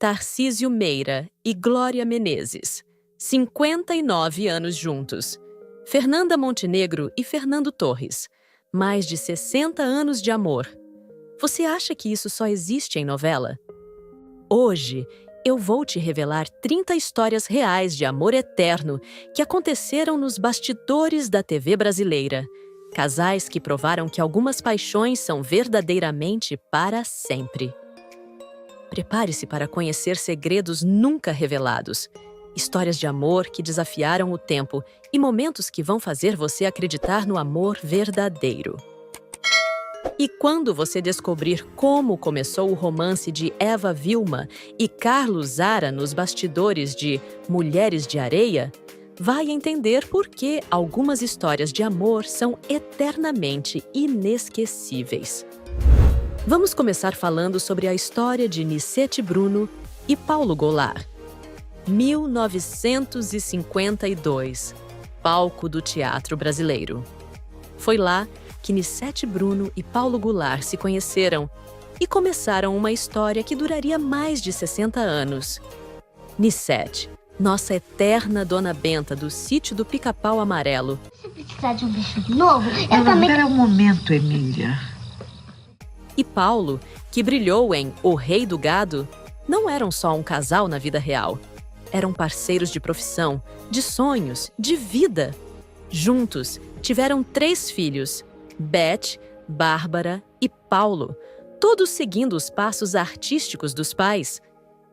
Tarcísio Meira e Glória Menezes, 59 anos juntos. Fernanda Montenegro e Fernando Torres, mais de 60 anos de amor. Você acha que isso só existe em novela? Hoje, eu vou te revelar 30 histórias reais de amor eterno que aconteceram nos bastidores da TV brasileira. Casais que provaram que algumas paixões são verdadeiramente para sempre. Prepare-se para conhecer segredos nunca revelados. Histórias de amor que desafiaram o tempo e momentos que vão fazer você acreditar no amor verdadeiro. E quando você descobrir como começou o romance de Eva Vilma e Carlos Zara nos bastidores de Mulheres de Areia, vai entender por que algumas histórias de amor são eternamente inesquecíveis. Vamos começar falando sobre a história de Nicete Bruno e Paulo Goulart. 1952, palco do teatro brasileiro. Foi lá que Nicete Bruno e Paulo Goulart se conheceram e começaram uma história que duraria mais de 60 anos. Nicete, nossa eterna Dona Benta do sítio do Pica-Pau Amarelo. Se precisar de um bicho novo, Espera um momento, Emília. E Paulo, que brilhou em O Rei do Gado, não eram só um casal na vida real. Eram parceiros de profissão, de sonhos, de vida. Juntos, tiveram 3 filhos, Beth, Bárbara e Paulo, todos seguindo os passos artísticos dos pais.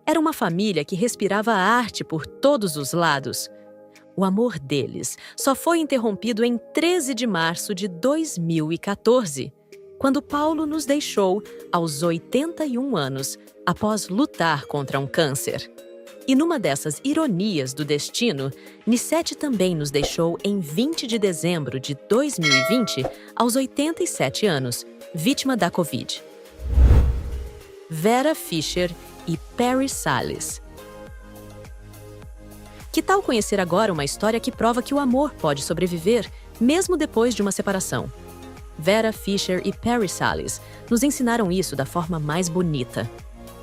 Era uma família que respirava arte por todos os lados. O amor deles só foi interrompido em 13 de março de 2014, quando Paulo nos deixou aos 81 anos, após lutar contra um câncer. E numa dessas ironias do destino, Nicete também nos deixou em 20 de dezembro de 2020, aos 87 anos, vítima da Covid. Vera Fischer e Perry Salles. Que tal conhecer agora uma história que prova que o amor pode sobreviver, mesmo depois de uma separação? Vera Fischer e Perry Salles nos ensinaram isso da forma mais bonita.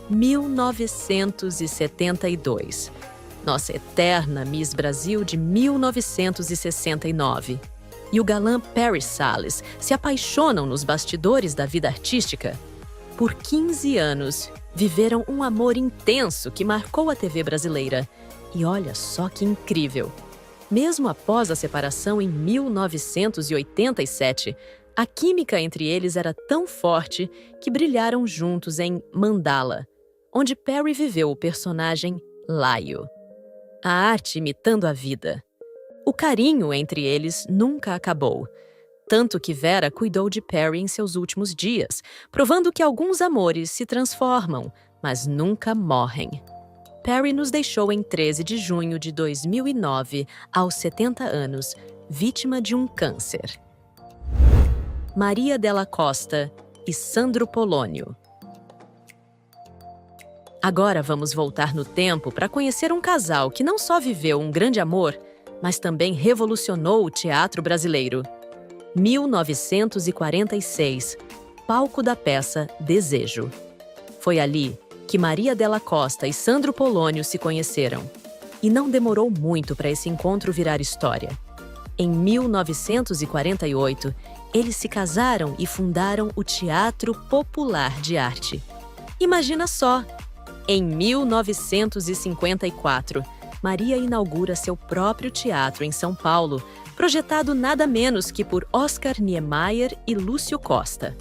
1972. Nossa eterna Miss Brasil de 1969. E o galã Perry Salles se apaixonam nos bastidores da vida artística. Por 15 anos, viveram um amor intenso que marcou a TV brasileira. E olha só que incrível! Mesmo após a separação em 1987, a química entre eles era tão forte que brilharam juntos em Mandala, onde Perry viveu o personagem Laio. A arte imitando a vida. O carinho entre eles nunca acabou, tanto que Vera cuidou de Perry em seus últimos dias, provando que alguns amores se transformam, mas nunca morrem. Perry nos deixou em 13 de junho de 2009, aos 70 anos, vítima de um câncer. Maria Della Costa e Sandro Polonio. Agora vamos voltar no tempo para conhecer um casal que não só viveu um grande amor, mas também revolucionou o teatro brasileiro. 1946, palco da peça Desejo. Foi ali que Maria Della Costa e Sandro Polonio se conheceram. E não demorou muito para esse encontro virar história. Em 1948, eles se casaram e fundaram o Teatro Popular de Arte. Imagina só! Em 1954, Maria inaugura seu próprio teatro em São Paulo, projetado nada menos que por Oscar Niemeyer e Lúcio Costa.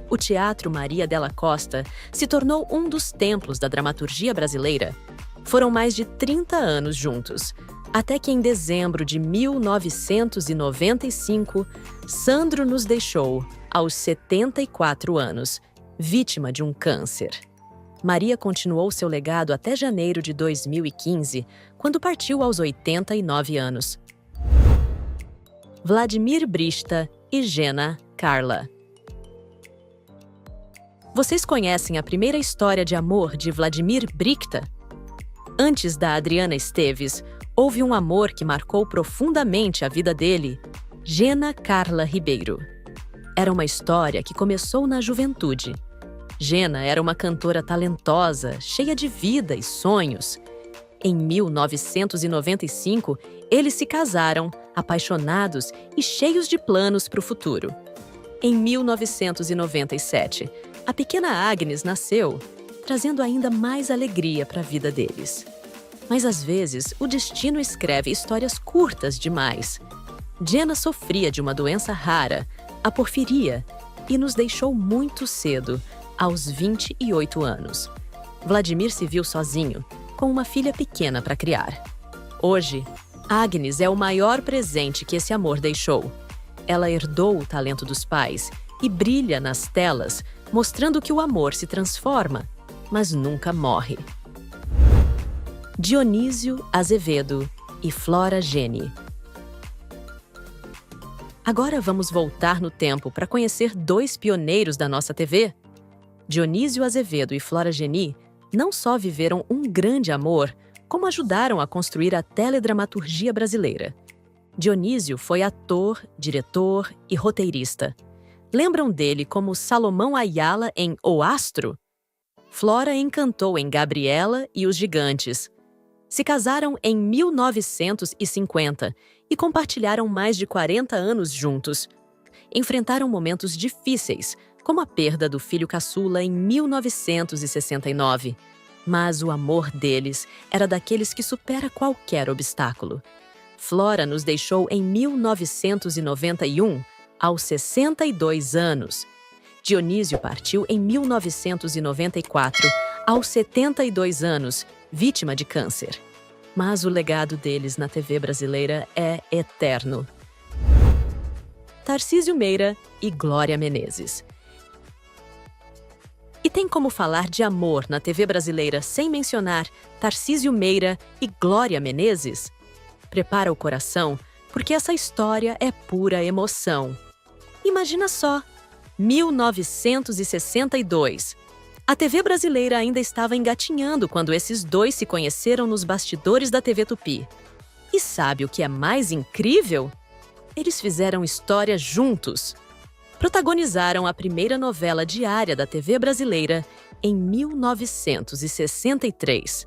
O Teatro Maria Della Costa se tornou um dos templos da dramaturgia brasileira. Foram mais de 30 anos juntos, até que em dezembro de 1995, Sandro nos deixou, aos 74 anos, vítima de um câncer. Maria continuou seu legado até janeiro de 2015, quando partiu aos 89 anos. Vladimir Brista e Gena Carla. Vocês conhecem a primeira história de amor de Vladimir Brista? Antes da Adriana Esteves, houve um amor que marcou profundamente a vida dele, Gena Carla Ribeiro. Era uma história que começou na juventude. Gena era uma cantora talentosa, cheia de vida e sonhos. Em 1995, eles se casaram, apaixonados e cheios de planos para o futuro. Em 1997, a pequena Agnes nasceu, trazendo ainda mais alegria para a vida deles. Mas às vezes, o destino escreve histórias curtas demais. Gena sofria de uma doença rara, a porfiria, e nos deixou muito cedo, aos 28 anos. Vladimir se viu sozinho, com uma filha pequena para criar. Hoje, Agnes é o maior presente que esse amor deixou. Ela herdou o talento dos pais e brilha nas telas, mostrando que o amor se transforma, mas nunca morre. Dionísio Azevedo e Flora Geni. Agora vamos voltar no tempo para conhecer dois pioneiros da nossa TV. Dionísio Azevedo e Flora Geni não só viveram um grande amor, como ajudaram a construir a teledramaturgia brasileira. Dionísio foi ator, diretor e roteirista. Lembram dele como Salomão Ayala em O Astro? Flora encantou em Gabriela e os Gigantes. Se casaram em 1950 e compartilharam mais de 40 anos juntos. Enfrentaram momentos difíceis, como a perda do filho caçula em 1969. Mas o amor deles era daqueles que supera qualquer obstáculo. Flora nos deixou em 1991, aos 62 anos. Dionísio partiu em 1994, aos 72 anos, vítima de câncer. Mas o legado deles na TV brasileira é eterno. Tarcísio Meira e Glória Menezes. E tem como falar de amor na TV brasileira sem mencionar Tarcísio Meira e Glória Menezes? Prepara o coração, porque essa história é pura emoção. Imagina só, 1962. A TV brasileira ainda estava engatinhando quando esses dois se conheceram nos bastidores da TV Tupi. E sabe o que é mais incrível? Eles fizeram história juntos. Protagonizaram a primeira novela diária da TV brasileira em 1963.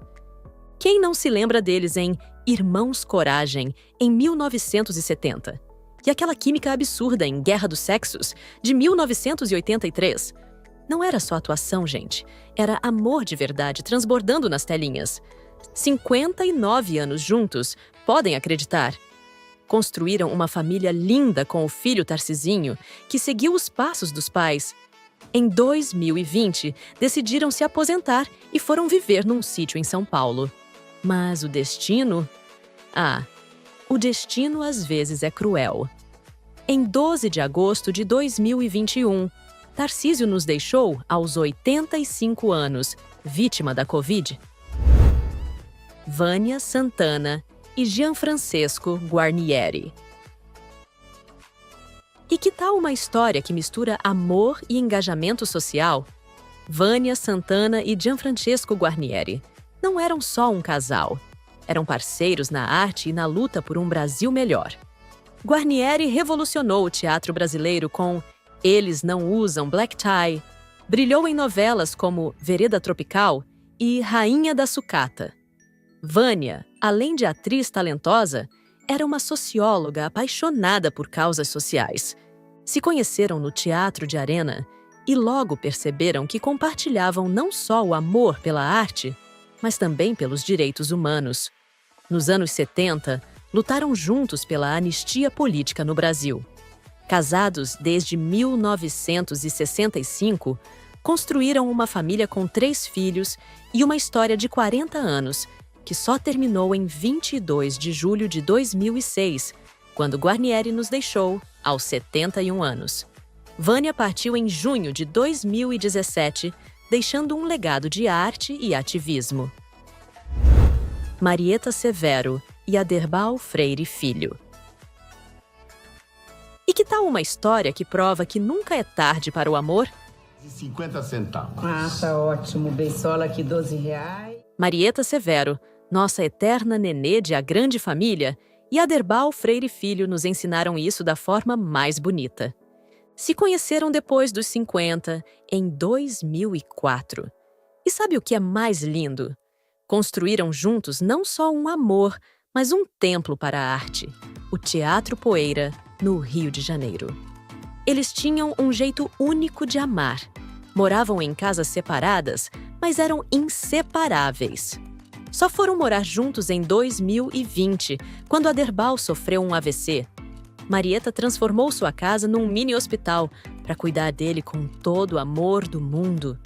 Quem não se lembra deles em Irmãos Coragem, em 1970? E aquela química absurda em Guerra dos Sexos, de 1983? Não era só atuação, gente. Era amor de verdade transbordando nas telinhas. 59 anos juntos, podem acreditar? Construíram uma família linda com o filho Tarcisinho, que seguiu os passos dos pais. Em 2020, decidiram se aposentar e foram viver num sítio em São Paulo. Mas o destino? O destino às vezes é cruel. Em 12 de agosto de 2021, Tarcísio nos deixou aos 85 anos, vítima da Covid. Vânia Santana e Gianfrancesco Guarnieri. E que tal uma história que mistura amor e engajamento social? Vânia Santana e Gianfrancesco Guarnieri não eram só um casal. Eram parceiros na arte e na luta por um Brasil melhor. Guarnieri revolucionou o teatro brasileiro com Eles Não Usam Black Tie, brilhou em novelas como Vereda Tropical e Rainha da Sucata. Vânia, além de atriz talentosa, era uma socióloga apaixonada por causas sociais. Se conheceram no Teatro de Arena e logo perceberam que compartilhavam não só o amor pela arte, mas também pelos direitos humanos. Nos anos 70, lutaram juntos pela anistia política no Brasil. Casados desde 1965, construíram uma família com 3 filhos e uma história de 40 anos, que só terminou em 22 de julho de 2006, quando Guarnieri nos deixou aos 71 anos. Vânia partiu em junho de 2017, deixando um legado de arte e ativismo. Marieta Severo e Aderbal Freire Filho. E que tal uma história que prova que nunca é tarde para o amor? De 50 centavos. Tá ótimo. Beisola aqui, R$12. Marieta Severo, nossa eterna nenê de A Grande Família, e Aderbal Freire Filho nos ensinaram isso da forma mais bonita. Se conheceram depois dos 50, em 2004. E sabe o que é mais lindo? Construíram juntos não só um amor, mas um templo para a arte, o Teatro Poeira, no Rio de Janeiro. Eles tinham um jeito único de amar. Moravam em casas separadas, mas eram inseparáveis. Só foram morar juntos em 2020, quando Aderbal sofreu um AVC. Marieta transformou sua casa num mini-hospital para cuidar dele com todo o amor do mundo.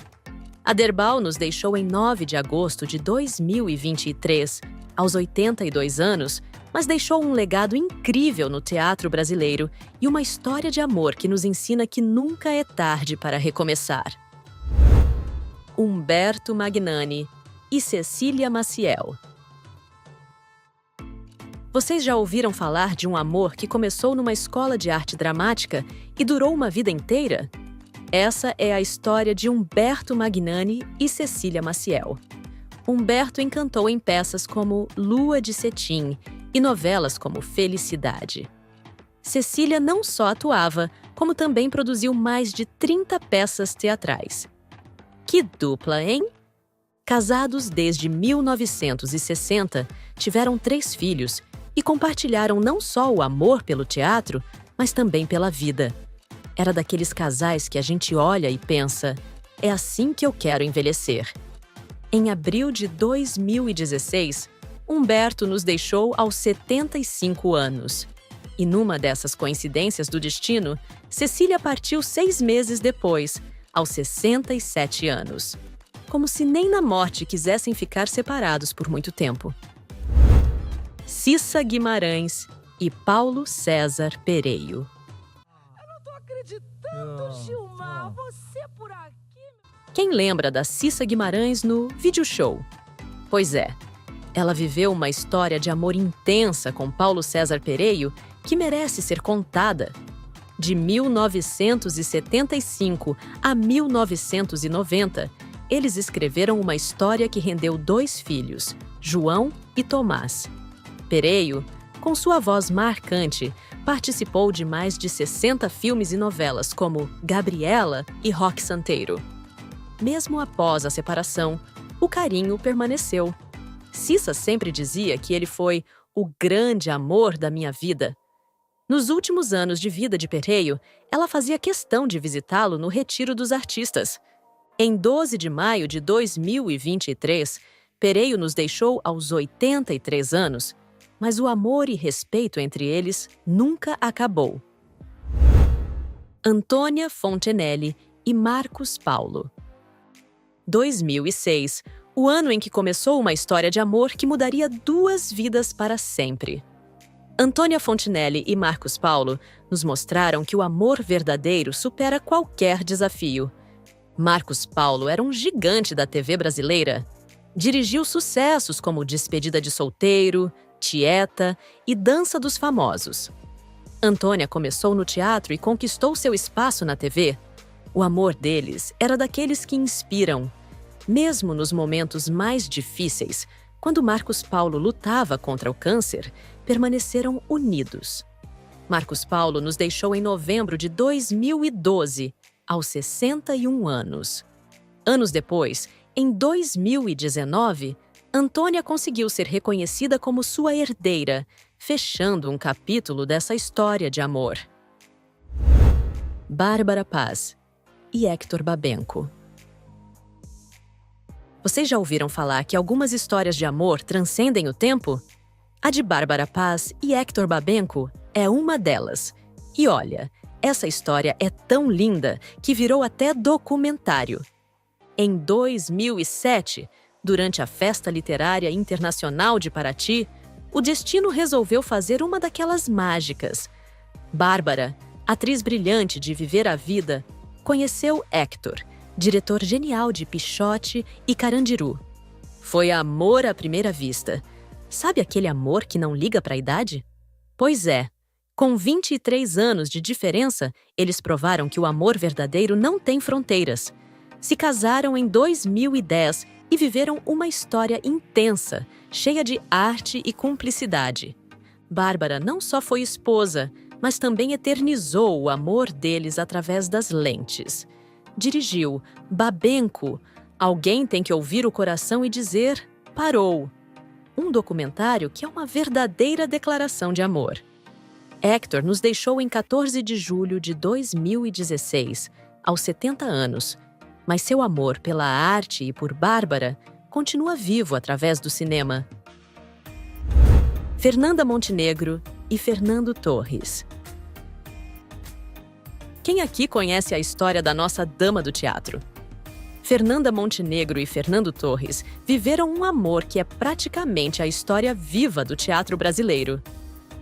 Aderbal nos deixou em 9 de agosto de 2023, aos 82 anos, mas deixou um legado incrível no teatro brasileiro e uma história de amor que nos ensina que nunca é tarde para recomeçar. Humberto Magnani e Cecília Maciel. Vocês já ouviram falar de um amor que começou numa escola de arte dramática e durou uma vida inteira? Essa é a história de Humberto Magnani e Cecília Maciel. Humberto encantou em peças como Lua de Cetim e novelas como Felicidade. Cecília não só atuava, como também produziu mais de 30 peças teatrais. Que dupla, hein? Casados desde 1960, tiveram 3 filhos e compartilharam não só o amor pelo teatro, mas também pela vida. Era daqueles casais que a gente olha e pensa, é assim que eu quero envelhecer. Em abril de 2016, Humberto nos deixou aos 75 anos. E numa dessas coincidências do destino, Cecília partiu 6 meses depois, aos 67 anos. Como se nem na morte quisessem ficar separados por muito tempo. Cissa Guimarães e Paulo César Pereio. Eu não tô acreditando, Gilmar! Você por aqui... Quem lembra da Cissa Guimarães no Video Show? Pois é, ela viveu uma história de amor intensa com Paulo César Pereio que merece ser contada. De 1975 a 1990, eles escreveram uma história que rendeu 2 filhos, João e Tomás. Pereio, com sua voz marcante, participou de mais de 60 filmes e novelas como Gabriela e Roque Santeiro. Mesmo após a separação, o carinho permaneceu. Cissa sempre dizia que ele foi o grande amor da minha vida. Nos últimos anos de vida de Pereio, ela fazia questão de visitá-lo no Retiro dos Artistas. Em 12 de maio de 2023, Pereio nos deixou aos 83 anos, mas o amor e respeito entre eles nunca acabou. Antônia Fontenelle e Marcos Paulo. 2006, o ano em que começou uma história de amor que mudaria 2 vidas para sempre. Antônia Fontenelle e Marcos Paulo nos mostraram que o amor verdadeiro supera qualquer desafio. Marcos Paulo era um gigante da TV brasileira. Dirigiu sucessos como Despedida de Solteiro, Tieta e Dança dos Famosos. Antônia começou no teatro e conquistou seu espaço na TV. O amor deles era daqueles que inspiram. Mesmo nos momentos mais difíceis, quando Marcos Paulo lutava contra o câncer, permaneceram unidos. Marcos Paulo nos deixou em novembro de 2012, aos 61 anos. Anos depois, em 2019, Antônia conseguiu ser reconhecida como sua herdeira, fechando um capítulo dessa história de amor. Bárbara Paz e Hector Babenco. Vocês já ouviram falar que algumas histórias de amor transcendem o tempo? A de Bárbara Paz e Hector Babenco é uma delas. E olha, essa história é tão linda que virou até documentário. Em 2007, durante a Festa Literária Internacional de Paraty, o destino resolveu fazer uma daquelas mágicas. Bárbara, atriz brilhante de Viver a Vida, conheceu Hector, diretor genial de Pichote e Carandiru. Foi amor à primeira vista. Sabe aquele amor que não liga para a idade? Pois é, com 23 anos de diferença, eles provaram que o amor verdadeiro não tem fronteiras. Se casaram em 2010 e viveram uma história intensa, cheia de arte e cumplicidade. Bárbara não só foi esposa, mas também eternizou o amor deles através das lentes. Dirigiu Babenco, Alguém Tem que Ouvir o Coração e Dizer Parou, um documentário que é uma verdadeira declaração de amor. Hector nos deixou em 14 de julho de 2016, aos 70 anos, mas seu amor pela arte e por Bárbara continua vivo através do cinema. Fernanda Montenegro e Fernando Torres. Quem aqui conhece a história da nossa dama do teatro? Fernanda Montenegro e Fernando Torres viveram um amor que é praticamente a história viva do teatro brasileiro.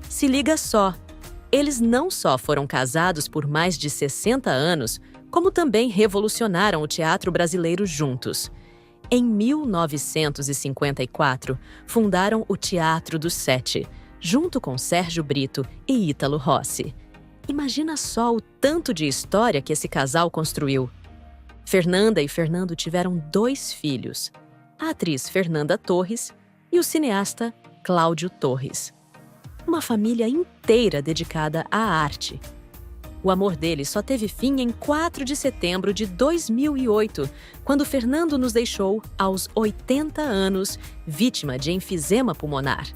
Se liga só, eles não só foram casados por mais de 60 anos, como também revolucionaram o teatro brasileiro juntos. Em 1954, fundaram o Teatro do Sete, junto com Sérgio Brito e Ítalo Rossi. Imagina só o tanto de história que esse casal construiu. Fernanda e Fernando tiveram 2 filhos, a atriz Fernanda Torres e o cineasta Cláudio Torres. Uma família inteira dedicada à arte. O amor deles só teve fim em 4 de setembro de 2008, quando Fernando nos deixou aos 80 anos, vítima de enfisema pulmonar.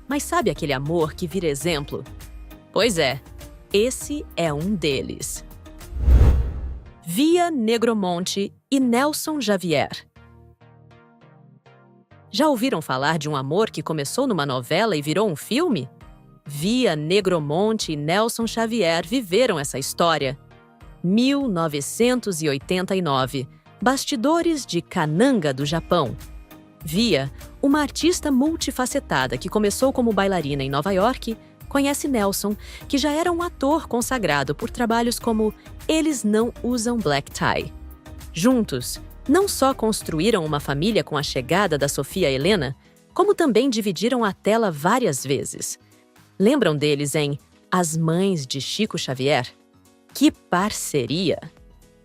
Mas sabe aquele amor que vira exemplo? Pois é, esse é um deles. Via Negromonte e Nelson Javier. Já ouviram falar de um amor que começou numa novela e virou um filme? Via Negromonte e Nelson Xavier viveram essa história. 1989. Bastidores de Kananga do Japão. Via, uma artista multifacetada que começou como bailarina em Nova York, conhece Nelson, que já era um ator consagrado por trabalhos como Eles Não Usam Black Tie. Juntos, não só construíram uma família com a chegada da Sofia Helena, como também dividiram a tela várias vezes. Lembram deles em As Mães de Chico Xavier? Que parceria!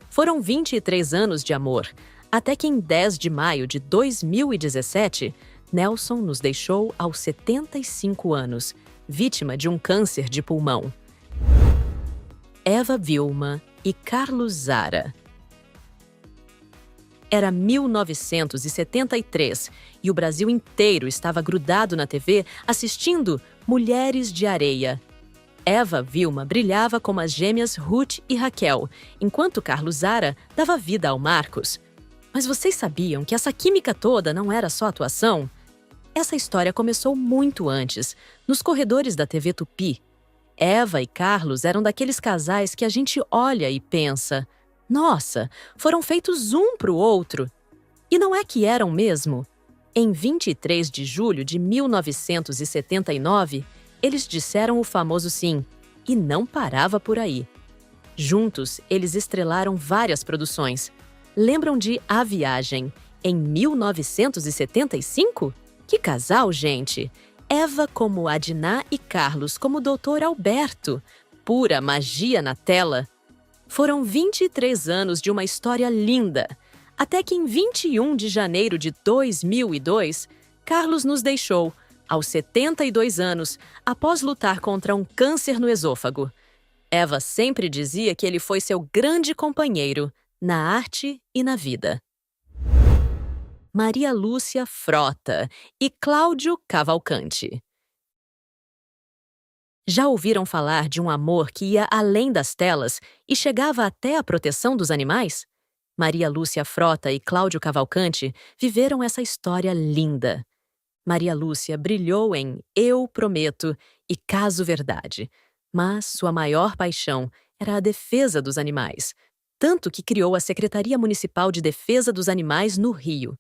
Foram 23 anos de amor, até que em 10 de maio de 2017, Nelson nos deixou aos 75 anos, vítima de um câncer de pulmão. Eva Vilma e Carlos Zara. Era 1973 e o Brasil inteiro estava grudado na TV assistindo Mulheres de Areia. Eva Vilma brilhava como as gêmeas Ruth e Raquel, enquanto Carlos Zara dava vida ao Marcos. Mas vocês sabiam que essa química toda não era só atuação? Essa história começou muito antes, nos corredores da TV Tupi. Eva e Carlos eram daqueles casais que a gente olha e pensa: nossa, foram feitos um para o outro. E não é que eram mesmo? Em 23 de julho de 1979, eles disseram o famoso sim, e não parava por aí. Juntos, eles estrelaram várias produções. Lembram de A Viagem, em 1975? Que casal, gente! Eva como Adná e Carlos como Dr. Alberto. Pura magia na tela. Foram 23 anos de uma história linda, até que em 21 de janeiro de 2002, Carlos nos deixou, aos 72 anos, após lutar contra um câncer no esôfago. Eva sempre dizia que ele foi seu grande companheiro, na arte e na vida. Maria Lúcia Frota e Cláudio Cavalcante. Já ouviram falar de um amor que ia além das telas e chegava até a proteção dos animais? Maria Lúcia Frota e Cláudio Cavalcante viveram essa história linda. Maria Lúcia brilhou em Eu Prometo e Caso Verdade, mas sua maior paixão era a defesa dos animais, tanto que criou a Secretaria Municipal de Defesa dos Animais no Rio.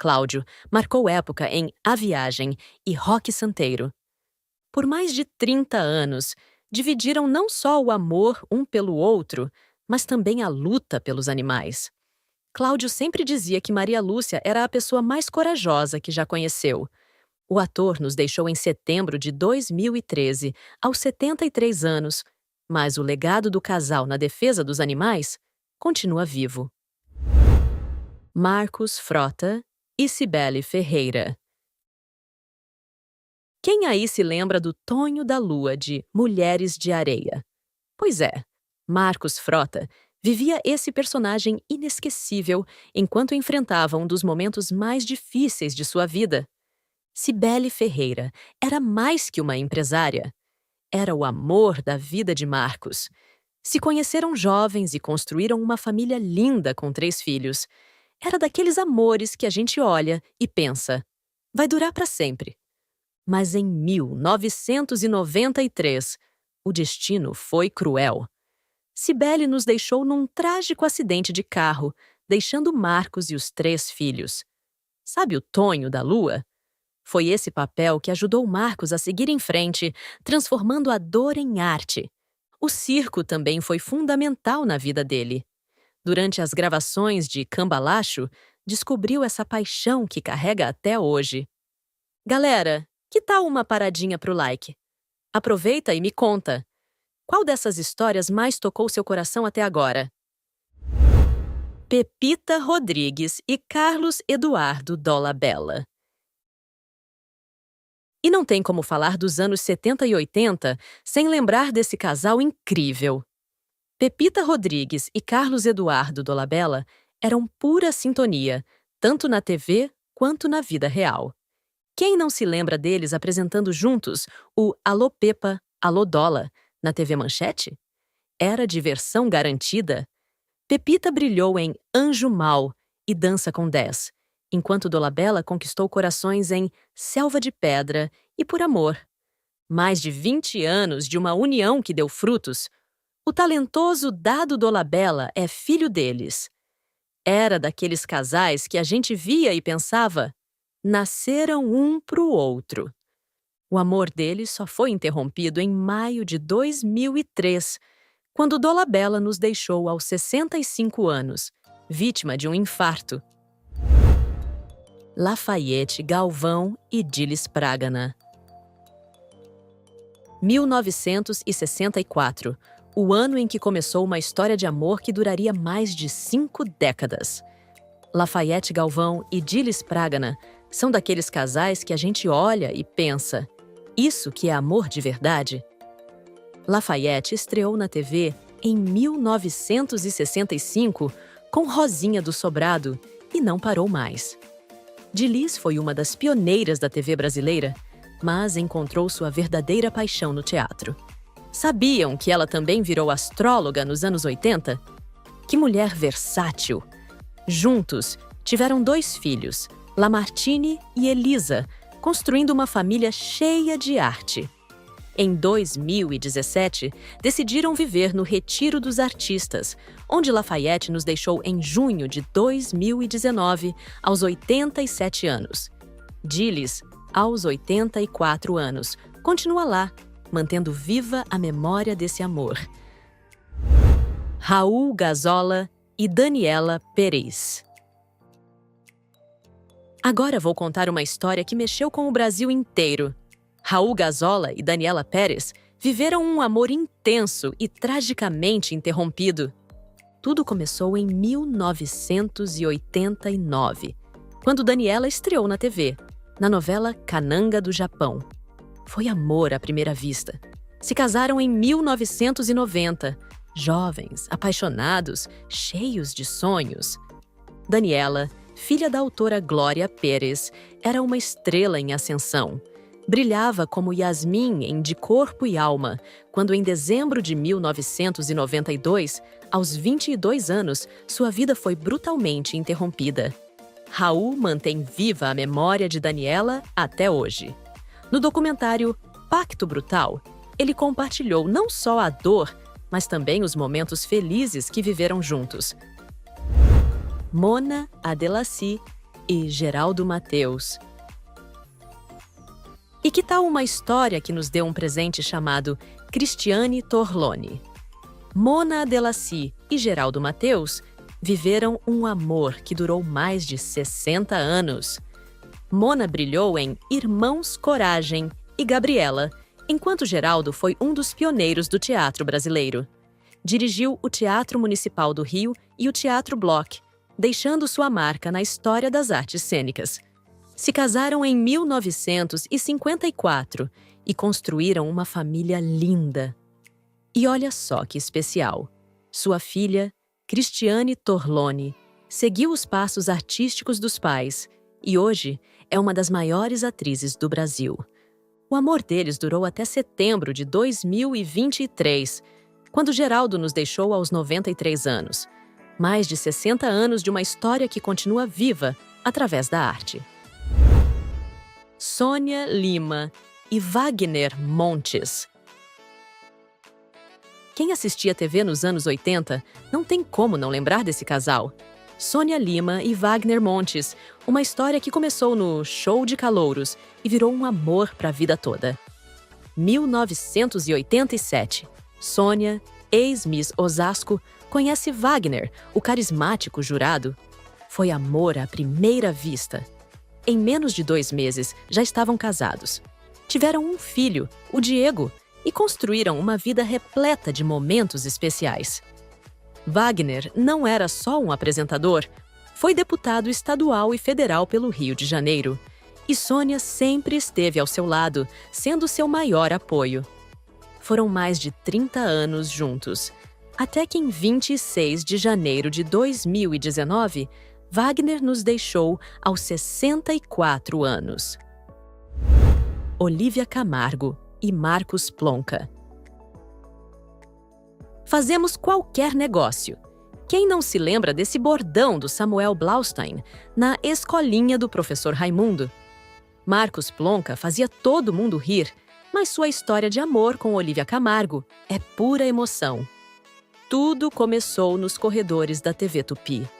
Cláudio marcou época em A Viagem e Roque Santeiro. Por mais de 30 anos, dividiram não só o amor um pelo outro, mas também a luta pelos animais. Cláudio sempre dizia que Maria Lúcia era a pessoa mais corajosa que já conheceu. O ator nos deixou em setembro de 2013, aos 73 anos, mas o legado do casal na defesa dos animais continua vivo. Marcos Frota e Cibele Ferreira. Quem aí se lembra do Tonho da Lua de Mulheres de Areia? Pois é, Marcos Frota vivia esse personagem inesquecível enquanto enfrentava um dos momentos mais difíceis de sua vida. Cibele Ferreira era mais que uma empresária. Era o amor da vida de Marcos. Se conheceram jovens e construíram uma família linda com 3 filhos. Era daqueles amores que a gente olha e pensa, vai durar para sempre. Mas em 1993, o destino foi cruel. Cibele nos deixou num trágico acidente de carro, deixando Marcos e os 3 filhos. Sabe o Tonho da Lua? Foi esse papel que ajudou Marcos a seguir em frente, transformando a dor em arte. O circo também foi fundamental na vida dele. Durante as gravações de Cambalacho, descobriu essa paixão que carrega até hoje. Galera, que tal uma paradinha pro like? Aproveita e me conta. Qual dessas histórias mais tocou seu coração até agora? Pepita Rodrigues e Carlos Eduardo Dolabella. E não tem como falar dos anos 70 e 80 sem lembrar desse casal incrível. Pepita Rodrigues e Carlos Eduardo Dolabella eram pura sintonia, tanto na TV quanto na vida real. Quem não se lembra deles apresentando juntos o Alô Pepa, Alô Dola na TV Manchete? Era diversão garantida. Pepita brilhou em Anjo Mau e Dança com 10, enquanto Dolabella conquistou corações em Selva de Pedra e Por Amor. Mais de 20 anos de uma união que deu frutos. O talentoso Dado Dolabella é filho deles. Era daqueles casais que a gente via e pensava, nasceram um pro outro. O amor deles só foi interrompido em maio de 2003, quando Dolabella nos deixou aos 65 anos, vítima de um infarto. Lafayette Galvão e Dilis Pragana. 1964, o ano em que começou uma história de amor que duraria mais de 5 décadas. Lafayette Galvão e Dilis Pragana são daqueles casais que a gente olha e pensa, isso que é amor de verdade? Lafayette estreou na TV em 1965 com Rosinha do Sobrado e não parou mais. Dilis foi uma das pioneiras da TV brasileira, mas encontrou sua verdadeira paixão no teatro. Sabiam que ela também virou astróloga nos anos 80? Que mulher versátil! Juntos, tiveram 2 filhos, Lamartine e Elisa, construindo uma família cheia de arte. Em 2017, decidiram viver no Retiro dos Artistas, onde Lafayette nos deixou em junho de 2019, aos 87 anos. Dilis, aos 84 anos, continua lá, mantendo viva a memória desse amor. Raul Gazola e Daniela Pérez. Agora vou contar uma história que mexeu com o Brasil inteiro. Raul Gazola e Daniela Pérez viveram um amor intenso e tragicamente interrompido. Tudo começou em 1989, quando Daniela estreou na TV, na novela Cananga do Japão. Foi amor à primeira vista. Se casaram em 1990, jovens, apaixonados, cheios de sonhos. Daniela, filha da autora Glória Pérez, era uma estrela em ascensão. Brilhava como Yasmin em De Corpo e Alma, quando em dezembro de 1992, aos 22 anos, sua vida foi brutalmente interrompida. Raul mantém viva a memória de Daniela até hoje. No documentário Pacto Brutal, ele compartilhou não só a dor, mas também os momentos felizes que viveram juntos. Mona Adelacy e Geraldo Mateus. E que tal uma história que nos deu um presente chamado Cristiane Torlone? Mona Adelacy e Geraldo Mateus viveram um amor que durou mais de 60 anos. Mona brilhou em Irmãos Coragem e Gabriela, enquanto Geraldo foi um dos pioneiros do teatro brasileiro. Dirigiu o Teatro Municipal do Rio e o Teatro Bloch, deixando sua marca na história das artes cênicas. Se casaram em 1954 e construíram uma família linda. E olha só que especial. Sua filha, Cristiane Torlone, seguiu os passos artísticos dos pais e hoje é uma das maiores atrizes do Brasil. O amor deles durou até setembro de 2023, quando Geraldo nos deixou aos 93 anos. Mais de 60 anos de uma história que continua viva através da arte. Sônia Lima e Wagner Montes. Quem assistia TV nos anos 80 não tem como não lembrar desse casal. Sônia Lima e Wagner Montes, uma história que começou no Show de Calouros e virou um amor para a vida toda. 1987. Sônia, ex-Miss Osasco, conhece Wagner, o carismático jurado. Foi amor à primeira vista. Em menos de 2 meses, já estavam casados. Tiveram um filho, o Diego, e construíram uma vida repleta de momentos especiais. Wagner não era só um apresentador, foi deputado estadual e federal pelo Rio de Janeiro. E Sônia sempre esteve ao seu lado, sendo seu maior apoio. Foram mais de 30 anos juntos, até que em 26 de janeiro de 2019, Wagner nos deixou aos 64 anos. Olívia Camargo e Marcos Plonka. Fazemos qualquer negócio. Quem não se lembra desse bordão do Samuel Blaustein na escolinha do professor Raimundo? Marcos Plonka fazia todo mundo rir, mas sua história de amor com Olívia Camargo é pura emoção. Tudo começou nos corredores da TV Tupi.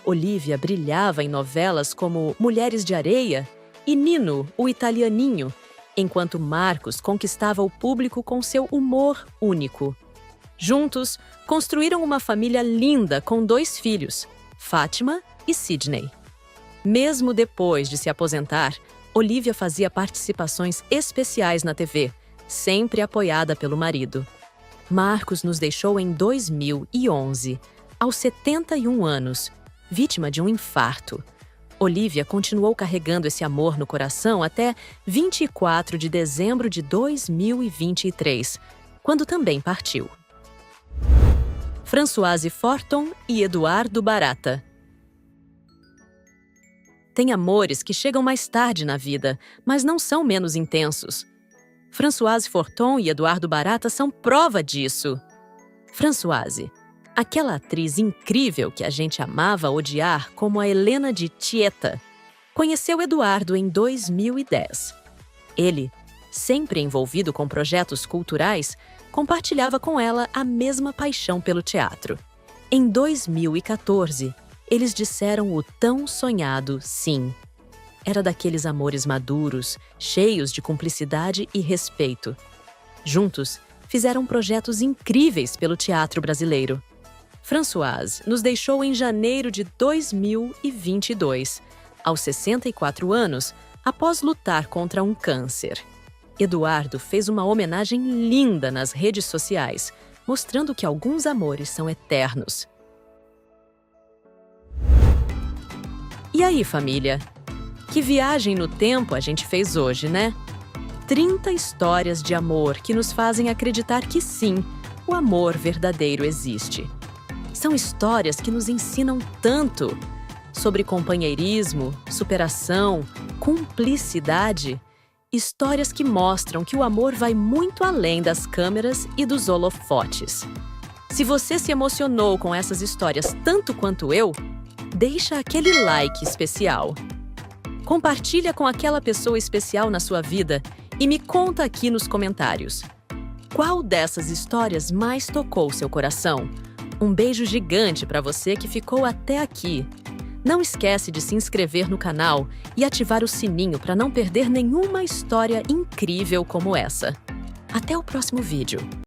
Olívia brilhava em novelas como Mulheres de Areia e Nino, o Italianinho, enquanto Marcos conquistava o público com seu humor único. Juntos, construíram uma família linda com 2 filhos, Fátima e Sidney. Mesmo depois de se aposentar, Olívia fazia participações especiais na TV, sempre apoiada pelo marido. Marcos nos deixou em 2011, aos 71 anos, vítima de um infarto. Olívia continuou carregando esse amor no coração até 24 de dezembro de 2023, quando também partiu. Françoise Forton e Eduardo Barata. Tem amores que chegam mais tarde na vida, mas não são menos intensos. Françoise Forton e Eduardo Barata são prova disso. Françoise, aquela atriz incrível que a gente amava odiar como a Helena de Tieta, conheceu Eduardo em 2010. Ele, sempre envolvido com projetos culturais, compartilhava com ela a mesma paixão pelo teatro. Em 2014, eles disseram o tão sonhado sim. Era daqueles amores maduros, cheios de cumplicidade e respeito. Juntos, fizeram projetos incríveis pelo teatro brasileiro. Françoise nos deixou em janeiro de 2022, aos 64 anos, após lutar contra um câncer. Eduardo fez uma homenagem linda nas redes sociais, mostrando que alguns amores são eternos. E aí, família? Que viagem no tempo a gente fez hoje, né? 30 histórias de amor que nos fazem acreditar que sim, o amor verdadeiro existe. São histórias que nos ensinam tanto sobre companheirismo, superação, cumplicidade. Histórias que mostram que o amor vai muito além das câmeras e dos holofotes. Se você se emocionou com essas histórias tanto quanto eu, deixa aquele like especial. Compartilha com aquela pessoa especial na sua vida e me conta aqui nos comentários. Qual dessas histórias mais tocou seu coração? Um beijo gigante para você que ficou até aqui. Não esquece de se inscrever no canal e ativar o sininho para não perder nenhuma história incrível como essa. Até o próximo vídeo.